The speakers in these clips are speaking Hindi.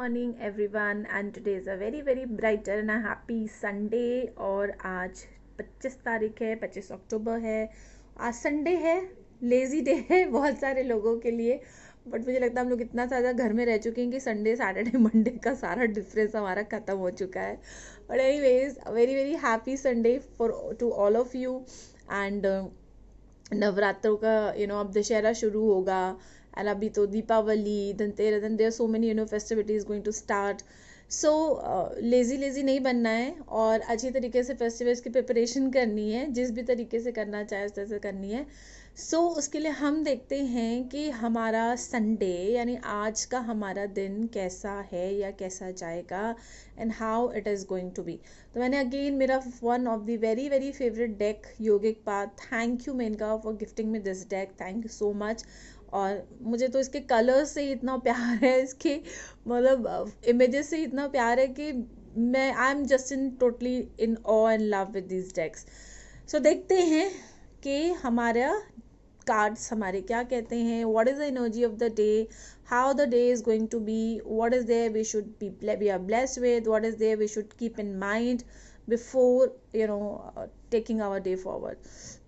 morning everyone, and today is a very bright and a happy Sunday। और आज 25 तारीख है, 25 अक्टूबर है। आज संडे है, लेज़ी डे है बहुत सारे लोगों के लिए। बट मुझे लगता है हम लोग इतना ज़्यादा घर में रह चुके हैं कि संडे सैटरडे मंडे का सारा डिफरेंस हमारा ख़त्म हो चुका है। But anyways, very happy Sunday for to all of you. And नवरात्रों का अब दशहरा शुरू होगा, एंड अभी तो Deepavali, Dhanteras, and there so many festivities going to start. So lazy नहीं बनना है और अच्छी तरीके से फेस्टिवल्स की प्रिपरेशन करनी है, जिस भी तरीके से करना चाहे उस तरह से करनी है। उसके लिए हम देखते हैं कि हमारा संडे यानी आज का हमारा दिन कैसा है या कैसा जाएगा, and how it is going to be. तो मैंने अगेन मेरा one of the very favourite deck yogic path, thank you Menka for gifting me this deck, thank you so much. और मुझे तो इसके कलर्स से ही इतना प्यार है, इसके मतलब इमेजेस से इतना प्यार है कि मैं I am just in totally in awe and love with this decks. So देखते हैं कि हमारा कार्ड्स हमारे क्या कहते हैं, what is the energy of the day, how the day is going to be, what is there we should be are blessed with, what is there we should keep in mind before taking our day forward.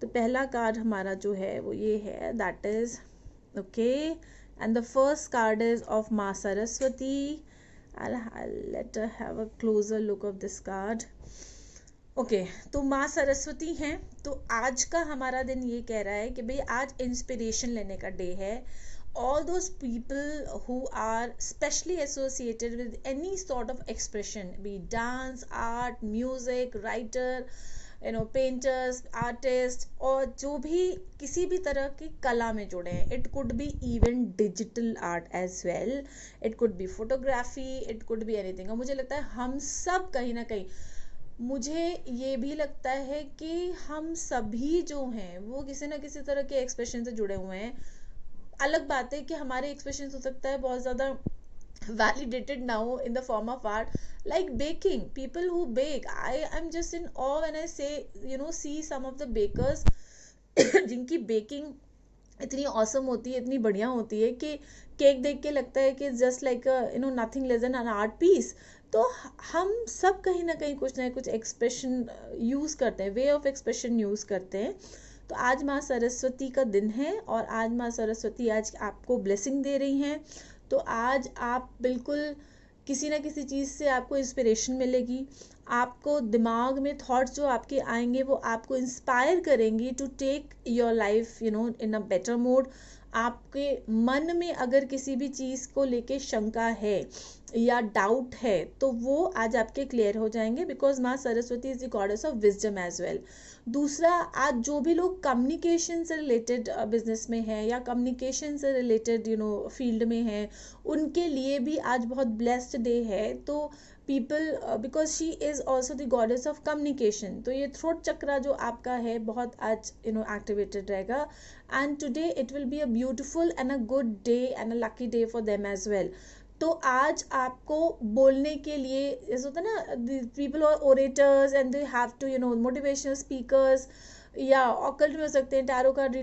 तो पहला कार्ड हमारा जो है वो ये है, that is okay, and the first card is of Ma Saraswati. I'll let her have a closer look of this card. Okay तो माँ सरस्वती हैं। तो आज का हमारा दिन ये कह रहा है कि भाई आज इंस्पिरेशन लेने का डे है। all those people who are specially associated with any sort of expression, be dance, art, music, writer, painters, artist, और जो भी किसी भी तरह की कला में जुड़े हैं, it could be even digital art as well, it could be photography, it could be anything. और मुझे लगता है हम सब कहीं ना कहीं, मुझे ये भी लगता है कि हम सभी जो हैं वो किसी ना किसी तरह के एक्सप्रेशन से जुड़े हुए हैं। अलग बात है कि हमारे एक्सप्रेशन हो सकता है बहुत ज़्यादा validated now in the form of art, like baking, people who bake. I'm just in awe when I say, see some of the bakers जिनकी बेकिंग इतनी ऑसम होती है, इतनी बढ़िया होती है कि केक देख के लगता है कि just like nothing less than an art piece. तो हम सब कहीं ना कहीं कुछ ना कुछ एक्सप्रेशन यूज़ करते हैं, वे ऑफ एक्सप्रेशन यूज़ करते हैं। तो आज माँ सरस्वती का दिन है और आज माँ सरस्वती आज आपको ब्लेसिंग दे रही हैं। तो आज आप बिल्कुल किसी ना किसी चीज़ से आपको इंस्पिरेशन मिलेगी, आपको दिमाग में थॉट्स जो आपके आएंगे वो आपको इंस्पायर करेंगी to take your life in a better mode. आपके मन में अगर किसी भी चीज़ को लेके शंका है या डाउट है तो वो आज आपके क्लियर हो जाएंगे, because maa Saraswati is the goddess of wisdom as well. दूसरा, आज जो भी लोग कम्युनिकेशन से रिलेटेड बिजनेस में हैं या कम्युनिकेशन से रिलेटेड फील्ड में हैं, उनके लिए भी आज बहुत ब्लेस्ड डे है। तो people, because she is also the goddess of communication, तो ये थ्रोट चक्रा जो आपका है बहुत आज एक्टिवेटेड रहेगा। And today it will be a beautiful and a good day and a lucky day for them as well. तो आज आपको बोलने के लिए, जैसे होता है ना, people are orators and they have to motivational speakers, या ऑकल्ट में हो सकते हैं, टैरो कार्ड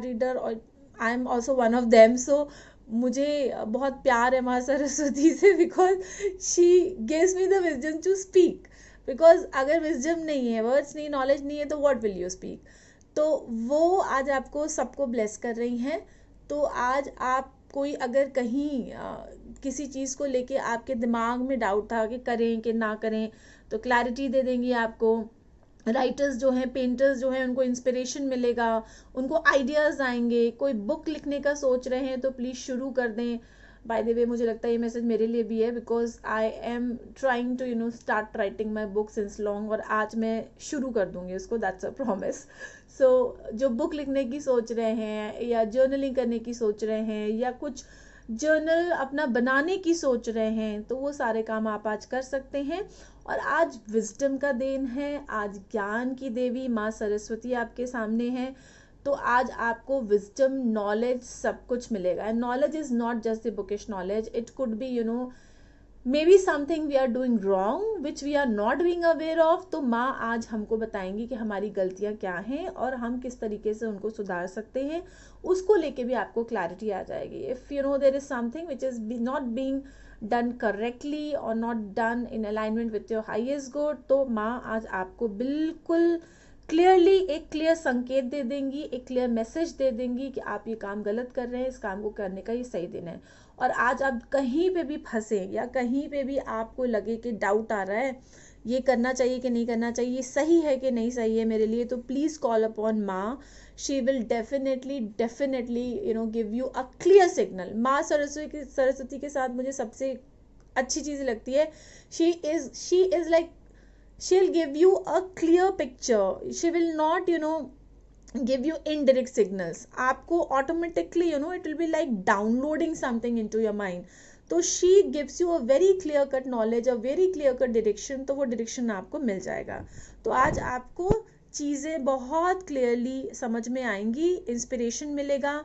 रीडर, और I am also one of them. So मुझे बहुत प्यार है माँ सरस्वती से, because she gives me the wisdom to speak. Because अगर विजडम नहीं है, वर्ड्स नहीं, नॉलेज नहीं है, तो व्हाट विल यू स्पीक। तो वो आज आपको सबको ब्लेस कर रही हैं। तो आज आप कोई अगर कहीं किसी चीज़ को लेके आपके दिमाग में डाउट था कि करें कि ना करें, तो क्लैरिटी दे देंगी आपको। राइटर्स जो हैं, पेंटर्स जो हैं, उनको इंस्पिरेशन मिलेगा, उनको आइडियाज़ आएंगे। कोई बुक लिखने का सोच रहे हैं तो प्लीज़ शुरू कर दें। बाय द वे, मुझे लगता है ये मैसेज मेरे लिए भी है, because I am trying to start writing my book since long, और आज मैं शुरू कर दूंगी उसको, दैट्स अ प्रॉमिस। सो जो बुक लिखने की सोच रहे हैं या जर्नलिंग करने की सोच रहे हैं या कुछ जर्नल अपना बनाने की सोच रहे हैं, तो वो सारे काम आप आज कर सकते हैं। और आज विजडम का दिन है, आज ज्ञान की देवी माँ सरस्वती आपके सामने है। तो आज आपको विजडम, नॉलेज, सब कुछ मिलेगा। And knowledge is not just the bookish knowledge, it could be maybe something we are doing wrong which we are not being aware of. तो माँ आज हमको बताएंगी कि हमारी गलतियाँ क्या हैं और हम किस तरीके से उनको सुधार सकते हैं, उसको लेके भी आपको क्लैरिटी आ जाएगी। If there is something which is not being done correctly और not done in alignment with your highest good, तो माँ आज आपको बिल्कुल क्लियरली एक क्लियर संकेत दे देंगी, एक क्लियर मैसेज दे देंगी कि आप ये काम गलत कर रहे हैं, इस काम को करने का ये सही दिन है। और आज आप कहीं पे भी फंसे या कहीं पे भी आपको लगे कि डाउट आ रहा है, ये करना चाहिए कि नहीं करना चाहिए, ये सही है कि नहीं सही है मेरे लिए, तो प्लीज़ कॉल अपॉन माँ। She will definitely give you a clear signal. माँ सरस्वती के साथ मुझे सबसे अच्छी चीज़ लगती है, she is like she'll give you a clear picture. She will not give you indirect signals. आपको automatically it will be like downloading something into your mind. तो she gives you a very clear cut knowledge, a very clear cut direction, तो वो direction आपको मिल जाएगा। तो आज आपको चीज़ें बहुत क्लियरली समझ में आएंगी, इंस्पिरेशन मिलेगा,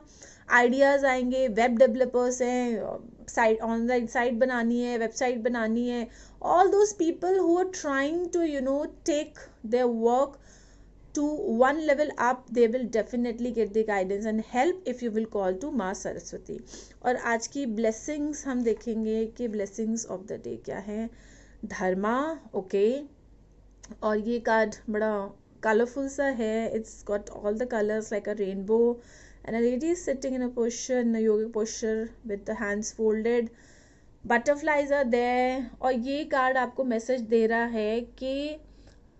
आइडियाज़ आएंगे। वेब डेवलपर्स हैं, साइट ऑनलाइन साइट बनानी है, वेबसाइट बनानी है, all those people who are trying to take their work to one level up, they will definitely get the guidance and help if you will call to माँ सरस्वती। और आज की blessings हम देखेंगे कि blessings of the day क्या है। धर्मा, ओके, और ये कार्ड बड़ा कलरफुल सा है, it's got all the colors like a rainbow and a lady is sitting in a posture, in a yogic posture with the hands folded, butterflies are there. और ये कार्ड आपको मैसेज दे रहा है कि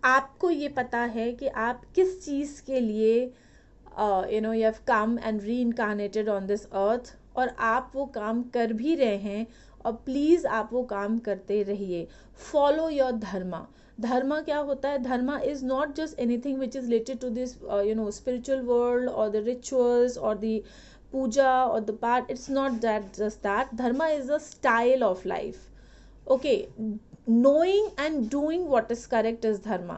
आपको ये पता है कि आप किस चीज़ के लिए you have come and re incarnated on this earth, और आप वो काम कर भी रहे हैं, और प्लीज़ आप वो काम करते रहिए। फॉलो योर धर्मा। धर्मा क्या होता है? Dharma is not just anything which is related to this spiritual world और द रिचुअल्स और the puja or the part. It's not that just that. Dharma is a style of life. Okay, knowing and doing what is correct is dharma.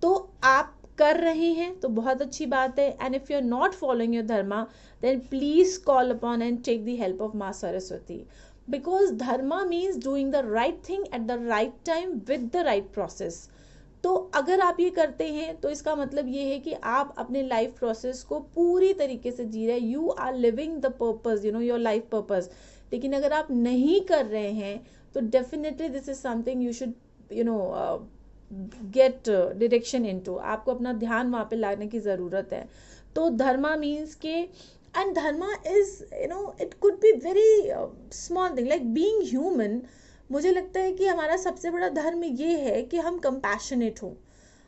तो आप कर रहे हैं तो बहुत अच्छी बात है, and if you're not following your dharma, then please call upon and take the help of Ma Saraswati, because dharma means doing the right thing at the right time with the right process. तो अगर आप ये करते हैं तो इसका मतलब ये है कि आप अपने लाइफ प्रोसेस को पूरी तरीके से जी रहे हैं, you are living the purpose, your life purpose. लेकिन अगर आप नहीं कर रहे हैं तो definitely this is something you should get direction into. आपको अपना ध्यान वहाँ पे लाने की ज़रूरत है। तो धर्मा मीन्स के, and Dharma is it could be very small thing like being human. मुझे लगता है कि हमारा सबसे बड़ा धर्म ये है कि हम कंपैशनेट हों,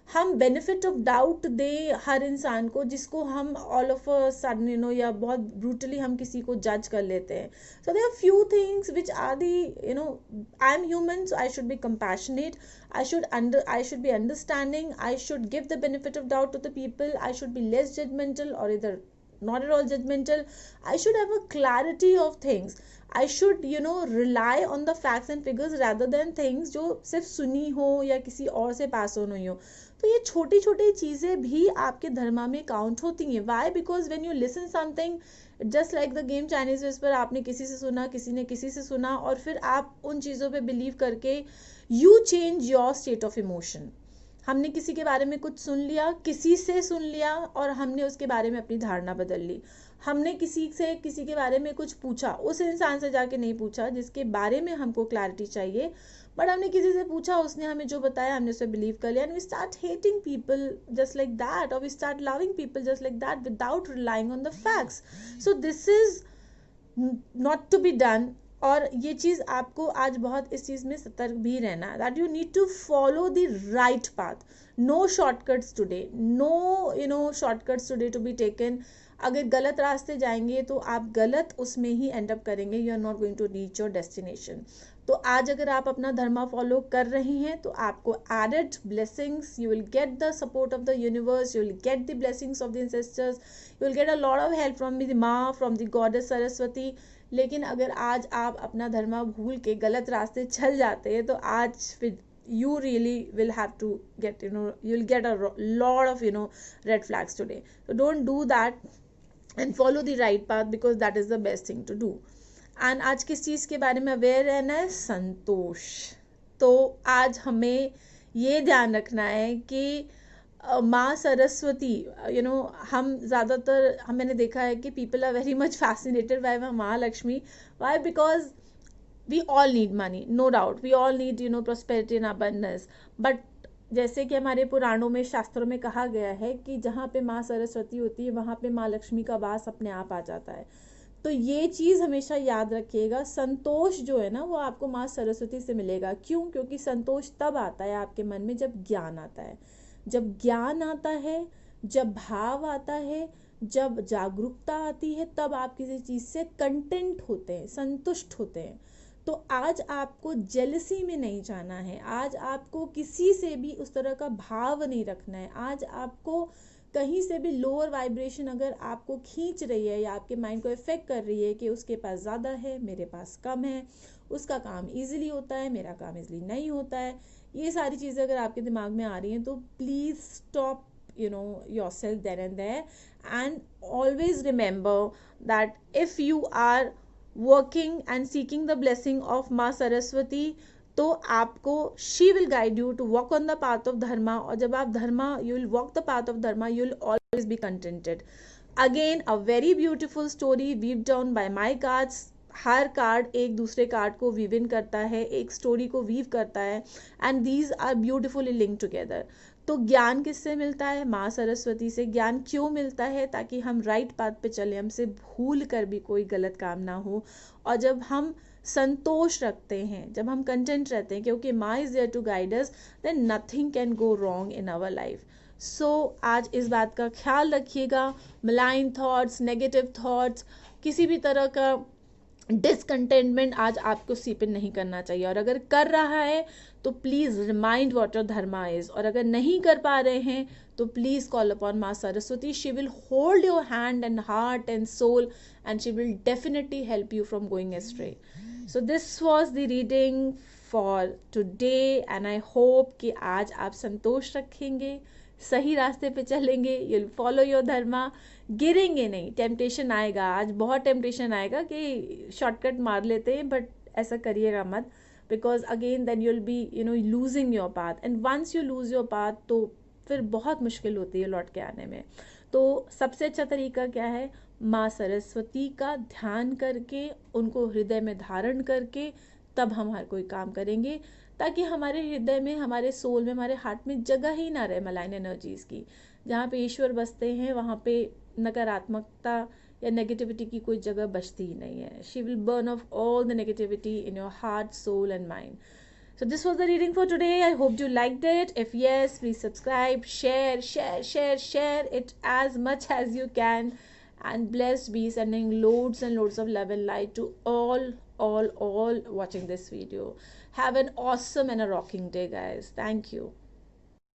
हम बेनिफिट ऑफ डाउट दे हर इंसान को जिसको हम ऑल ऑफ अ सडन या बहुत ब्रूटली हम किसी को जज कर लेते हैं। So there are few things which are the I am human, so I should be compassionate, I should be understanding, I should give the benefit of doubt to the people, I should be less judgmental or either not at all judgmental. I should have a clarity of things. I should rely on the facts and figures rather than things जो सिर्फ सुनी हो या किसी और से पास ऑन हुई हो। तो ये छोटी छोटी चीज़ें भी आपके धर्मा में काउंट होती हैं। Why? Because when you listen something just like the game Chinese whisper, आपने किसी से सुना, किसी ने किसी से सुना, और फिर आप उन चीज़ों पे बिलीव करके you change your state of emotion. हमने किसी के बारे में कुछ सुन लिया, किसी से सुन लिया, और हमने उसके बारे में अपनी धारणा बदल ली। हमने किसी के बारे में कुछ पूछा, उस इंसान से जाके नहीं पूछा जिसके बारे में हमको क्लैरिटी चाहिए, बट हमने किसी से पूछा, उसने हमें जो बताया हमने उसे बिलीव कर लिया, and we start hating people just like that, और we start loving people just like that without relying on the facts. So this is not to be done. और ये चीज़ आपको आज बहुत इस चीज़ में सतर्क भी रहना है, that you need to follow the right path. No shortcuts today, no shortcuts today to be taken. अगर गलत रास्ते जाएंगे तो आप गलत उसमें ही एंड अप करेंगे, you are not going to reach your destination. तो आज अगर आप अपना धर्मा फॉलो कर रहे हैं तो आपको added blessings, you will get the support of the universe, you will get the blessings of the ancestors, you will get a lot of help from the maa, from the goddess Saraswati. लेकिन अगर आज आप अपना धर्मा भूल के गलत रास्ते चल जाते हैं तो आज फिर you really will have to get you'll get a lot of red flags today. So don't do that and follow the right path, because that is the best thing to do. And आज किस चीज़ के बारे में अवेयर रहना है? संतोष। तो आज हमें ये ध्यान रखना है कि माँ सरस्वती, हम ज़्यादातर मैंने देखा है कि people are very much fascinated by Mahalakshmi. Why? Because we all need money, no doubt, we all need prosperity and abundance, but जैसे कि हमारे पुराणों में, शास्त्रों में कहा गया है कि जहाँ पे माँ सरस्वती होती है वहाँ पे माँ लक्ष्मी का वास अपने आप आ जाता है। तो ये चीज़ हमेशा याद रखिएगा, संतोष जो है ना वो आपको माँ सरस्वती से मिलेगा। क्यों? क्योंकि संतोष तब आता है आपके मन में जब ज्ञान आता है। जब ज्ञान आता है, जब भाव आता है, जब जागरूकता आती है, तब आप किसी चीज़ से कंटेंट होते हैं, संतुष्ट होते हैं। तो आज आपको जेलसी में नहीं जाना है, आज आपको किसी से भी उस तरह का भाव नहीं रखना है। आज आपको कहीं से भी लोअर वाइब्रेशन अगर आपको खींच रही है या आपके माइंड को इफेक्ट कर रही है कि उसके पास ज़्यादा है, मेरे पास कम है, उसका काम इजीली होता है, मेरा काम इजीली नहीं होता है, ये सारी चीज़ें अगर आपके दिमाग में आ रही हैं तो please stop yourself then and there, and always remember that if you are working and seeking the blessing of माँ सरस्वती, तो आपको she will guide you to walk on the path of dharma, और जब आप dharma, you will walk the path of dharma, you will always be contented. Again a very beautiful story weave down by my cards. हर कार्ड एक दूसरे कार्ड को वीव इन करता है, एक स्टोरी को वीव करता है, and these are beautifully link together. तो ज्ञान किससे मिलता है? माँ सरस्वती से। ज्ञान क्यों मिलता है? ताकि हम राइट पाथ पे चले, हमसे भूल कर भी कोई गलत काम ना हो। और जब हम संतोष रखते हैं, जब हम कंटेंट रहते हैं, क्योंकि माँ is there to guide us, then nothing can go wrong in our life. So आज इस बात का ख्याल रखिएगा, मलाइन थॉट्स, नेगेटिव थॉट्स, किसी भी तरह का डिसकंटेंटमेंट आज आपको सीप इन नहीं करना चाहिए। और अगर कर रहा है तो please remind what your Dharma is, और अगर नहीं कर पा रहे हैं तो please call upon maa Saraswati. She will hold your hand and heart and soul, and she will definitely help you from going astray. So this was the reading for today, and I hope कि आज आप संतोष रखेंगे, सही रास्ते पे चलेंगे, यूल फॉलो योर धर्मा, गिरेंगे नहीं। टेम्पटेशन आएगा, आज बहुत टेम्पटेशन आएगा कि शॉर्टकट मार लेते हैं, बट ऐसा करिएगा मत, because again then you'll be losing your path, and once you lose your path तो फिर बहुत मुश्किल होती है लौट के आने में। तो सबसे अच्छा तरीका क्या है? माँ सरस्वती का ध्यान करके, उनको हृदय में धारण करके, तब हम हर कोई काम करेंगे, ताकि हमारे हृदय में, हमारे सोल में, हमारे हार्ट में जगह ही ना रहे मलाइन एनर्जीज़ की। जहाँ पे ईश्वर बसते हैं वहाँ पे नकारात्मकता या नेगेटिविटी की कोई जगह बचती ही नहीं है। She will burn off all the negativity in your heart, soul and mind. So this was the reading for today. I hope you liked it. If yes, please subscribe, share it as much as you can. And blessed be, sending loads and loads of love and light to all watching this video. Have an awesome and a rocking day, guys. Thank you.